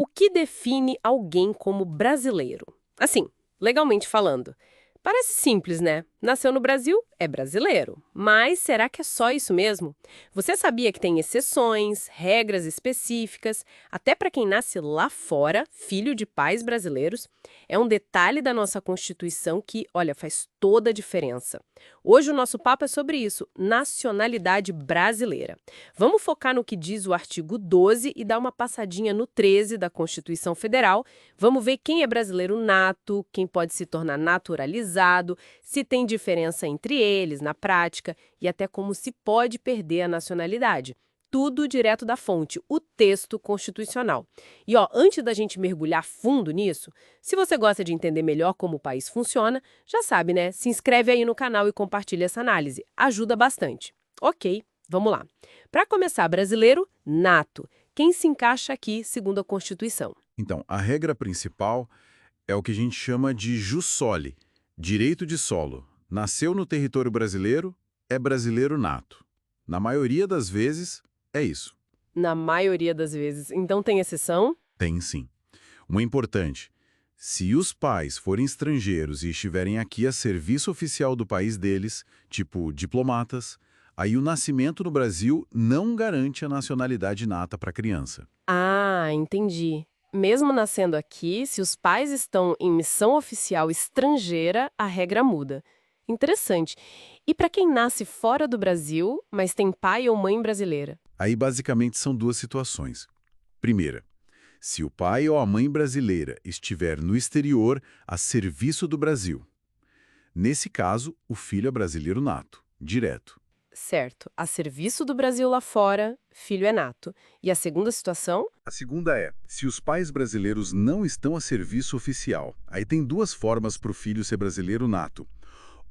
O que define alguém como brasileiro? Assim, legalmente falando. Parece simples, né? Nasceu no Brasil, é brasileiro. Mas será que é só isso mesmo? Você sabia que tem exceções, regras específicas, até para quem nasce lá fora, filho de pais brasileiros? É um detalhe da nossa Constituição que, olha, faz toda a diferença. Hoje o nosso papo é sobre isso, nacionalidade brasileira. Vamos focar no que diz o artigo 12 e dar uma passadinha no 13 da Constituição Federal. Vamos ver quem é brasileiro nato, quem pode se tornar naturalizado, se tem diferença entre eles na prática e até como se pode perder a nacionalidade. Tudo direto da fonte, o texto constitucional. E antes da gente mergulhar fundo nisso, se você gosta de entender melhor como o país funciona, já sabe, né? Se inscreve aí no canal e compartilha essa análise. Ajuda bastante. Ok, vamos lá. Para começar, brasileiro nato. Quem se encaixa aqui segundo a Constituição? Então, a regra principal é o que a gente chama de jus soli, direito de solo. Nasceu no território brasileiro, é brasileiro nato. Na maioria das vezes, é isso. Na maioria das vezes. Então tem exceção? Tem sim. Uma importante: se os pais forem estrangeiros e estiverem aqui a serviço oficial do país deles, tipo diplomatas, aí o nascimento no Brasil não garante a nacionalidade nata para a criança. Ah, entendi. Mesmo nascendo aqui, se os pais estão em missão oficial estrangeira, a regra muda. Interessante. E para quem nasce fora do Brasil, mas tem pai ou mãe brasileira? Aí, basicamente, são duas situações. Primeira, se o pai ou a mãe brasileira estiver no exterior a serviço do Brasil. Nesse caso, o filho é brasileiro nato, direto. Certo. A serviço do Brasil lá fora, filho é nato. E a segunda situação? A segunda é, se os pais brasileiros não estão a serviço oficial. Aí tem duas formas para o filho ser brasileiro nato.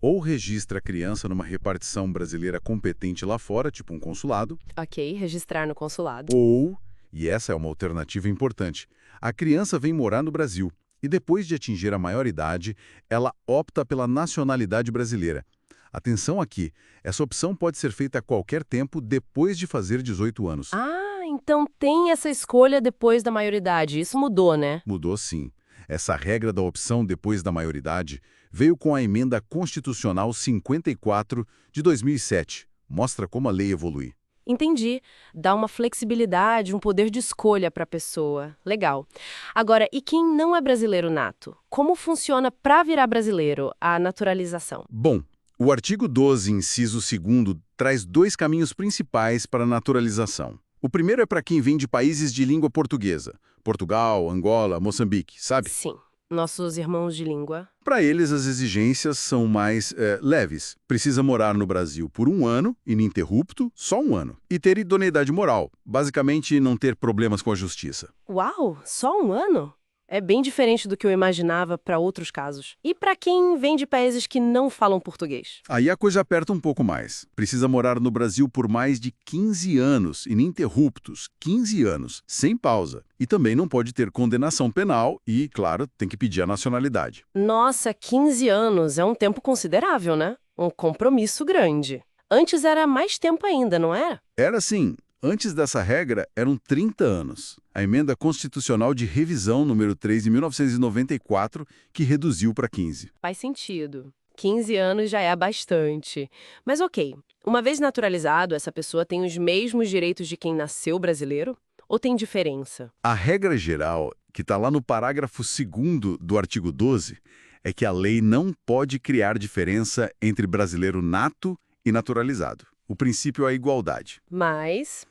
Ou registra a criança numa repartição brasileira competente lá fora, tipo um consulado, Ok, registrar no consulado. ou, e essa é uma alternativa importante, a criança vem morar no Brasil e depois de atingir a maioridade, ela opta pela nacionalidade brasileira. Atenção aqui, essa opção pode ser feita a qualquer tempo depois de fazer 18 anos. Ah, então tem essa escolha depois da maioridade. Isso mudou, né? Mudou sim. Essa regra da opção depois da maioridade veio com a Emenda Constitucional 54 de 2007. Mostra como a lei evolui. Entendi. Dá uma flexibilidade, um poder de escolha para a pessoa. Legal. Agora, e quem não é brasileiro nato? Como funciona para virar brasileiro a naturalização? Bom, o artigo 12, inciso 2º, traz dois caminhos principais para a naturalização. O primeiro é para quem vem de países de língua portuguesa, Portugal, Angola, Moçambique, sabe? Sim, nossos irmãos de língua. Para eles, as exigências são mais leves. Precisa morar no Brasil por 1 ano, ininterrupto, só 1 ano. E ter idoneidade moral, basicamente não ter problemas com a justiça. Uau, só um ano? É bem diferente do que eu imaginava para outros casos. E para quem vem de países que não falam português? Aí a coisa aperta um pouco mais. Precisa morar no Brasil por mais de 15 anos, ininterruptos, 15 anos, sem pausa. E também não pode ter condenação penal e, claro, tem que pedir a nacionalidade. Nossa, 15 anos é um tempo considerável, né? Um compromisso grande. Antes era mais tempo ainda, não era? Era assim. Antes dessa regra, eram 30 anos. A Emenda Constitucional de Revisão número 3 de 1994, que reduziu para 15. Faz sentido. 15 anos já é bastante. Mas ok, uma vez naturalizado, essa pessoa tem os mesmos direitos de quem nasceu brasileiro? Ou tem diferença? A regra geral, que está lá no parágrafo 2º do artigo 12, é que a lei não pode criar diferença entre brasileiro nato e naturalizado. O princípio é a igualdade. Mas,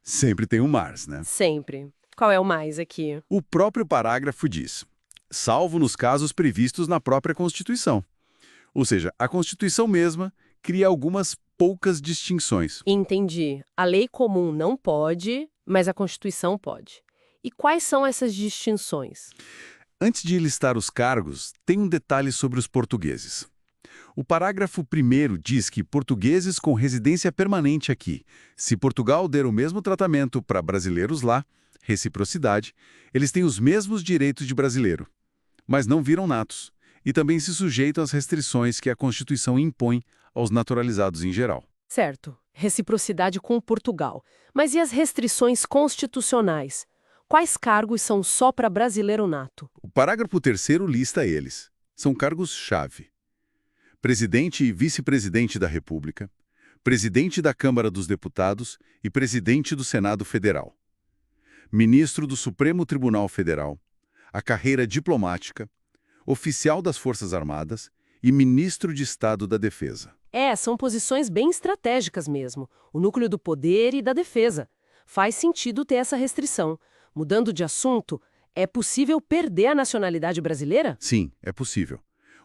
Sempre tem um mas, né? sempre. Qual é o mais aqui? O próprio parágrafo diz, salvo nos casos previstos na própria Constituição. Ou seja, a Constituição mesma cria algumas poucas distinções. Entendi. A lei comum não pode, mas a Constituição pode. E quais são essas distinções? Antes de listar os cargos, tem um detalhe sobre os portugueses. O parágrafo 1º diz que portugueses com residência permanente aqui, se Portugal der o mesmo tratamento para brasileiros lá, reciprocidade, eles têm os mesmos direitos de brasileiro, mas não viram natos, e também se sujeitam às restrições que a Constituição impõe aos naturalizados em geral. Certo, reciprocidade com Portugal. Mas e as restrições constitucionais? Quais cargos são só para brasileiro nato? O parágrafo 3º lista eles. São cargos-chave: presidente e vice-presidente da República, presidente da Câmara dos Deputados e presidente do Senado Federal, ministro do Supremo Tribunal Federal, a carreira diplomática, oficial das Forças Armadas e ministro de Estado da Defesa. São posições bem estratégicas mesmo. O núcleo do poder e da defesa. Faz sentido ter essa restrição. Mudando de assunto, é possível perder a nacionalidade brasileira? Sim, é possível.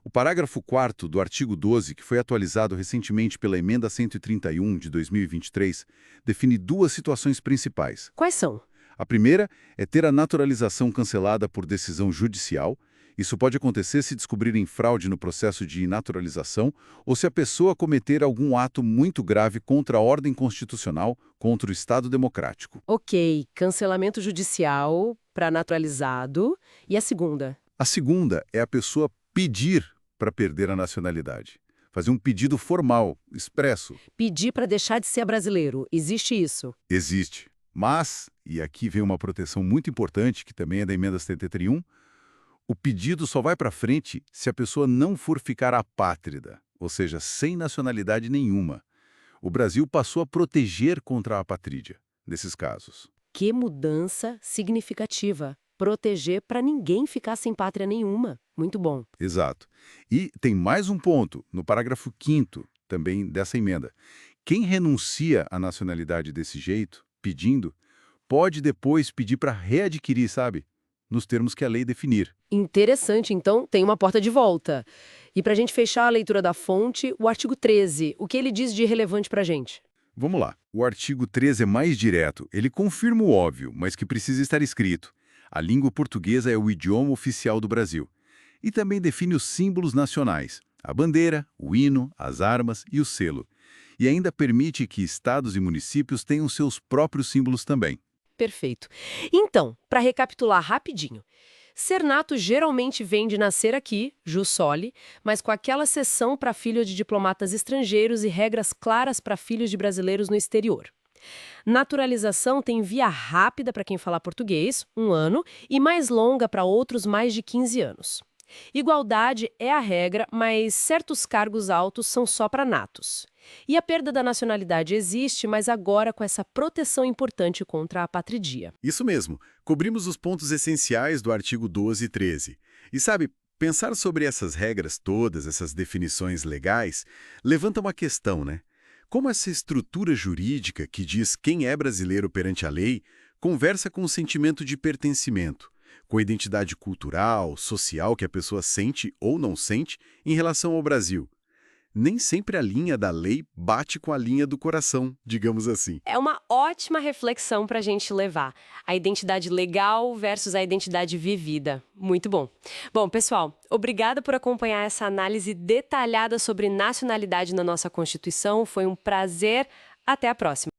O parágrafo 4º do artigo 12, que foi atualizado recentemente pela Emenda 131 de 2023, define duas situações principais. Quais são? A primeira é ter a naturalização cancelada por decisão judicial. Isso pode acontecer se descobrirem fraude no processo de naturalização ou se a pessoa cometer algum ato muito grave contra a ordem constitucional, contra o Estado democrático. Ok, cancelamento judicial para naturalizado. E a segunda? A segunda é a pessoa pedir para perder a nacionalidade. Fazer um pedido formal, expresso. Pedir para deixar de ser brasileiro. Existe isso? Existe. Mas, e aqui vem uma proteção muito importante, que também é da Emenda 71, o pedido só vai para frente se a pessoa não for ficar apátrida, ou seja, sem nacionalidade nenhuma. O Brasil passou a proteger contra a apatrídia, nesses casos. Que mudança significativa. Proteger para ninguém ficar sem pátria nenhuma. Muito bom. Exato. E tem mais um ponto, no parágrafo 5º, também dessa emenda. Quem renuncia à nacionalidade desse jeito, pedindo, pode depois pedir para readquirir, sabe? Nos termos que a lei definir. Interessante, então tem uma porta de volta. E para a gente fechar a leitura da fonte, o artigo 13, o que ele diz de relevante para a gente? Vamos lá. O artigo 13 é mais direto. Ele confirma o óbvio, mas que precisa estar escrito. A língua portuguesa é o idioma oficial do Brasil. E também define os símbolos nacionais: a bandeira, o hino, as armas e o selo. E ainda permite que estados e municípios tenham seus próprios símbolos também. Perfeito. Então, para recapitular rapidinho, ser nato geralmente vem de nascer aqui, jus soli, mas com aquela exceção para filhos de diplomatas estrangeiros e regras claras para filhos de brasileiros no exterior. Naturalização tem via rápida para quem fala português, 1 ano, e mais longa para outros, mais de 15 anos. Igualdade é a regra, mas certos cargos altos são só para natos. E a perda da nacionalidade existe, mas agora com essa proteção importante contra a apatridia. Isso mesmo. Cobrimos os pontos essenciais do artigo 12 e 13. E sabe, pensar sobre essas regras todas, essas definições legais, levanta uma questão, né? Como essa estrutura jurídica que diz quem é brasileiro perante a lei conversa com o sentimento de pertencimento, com a identidade cultural, social que a pessoa sente ou não sente em relação ao Brasil. Nem sempre a linha da lei bate com a linha do coração, digamos assim. É uma ótima reflexão para a gente levar. A identidade legal versus a identidade vivida. Muito bom. Bom, pessoal, obrigada por acompanhar essa análise detalhada sobre nacionalidade na nossa Constituição. Foi um prazer. Até a próxima.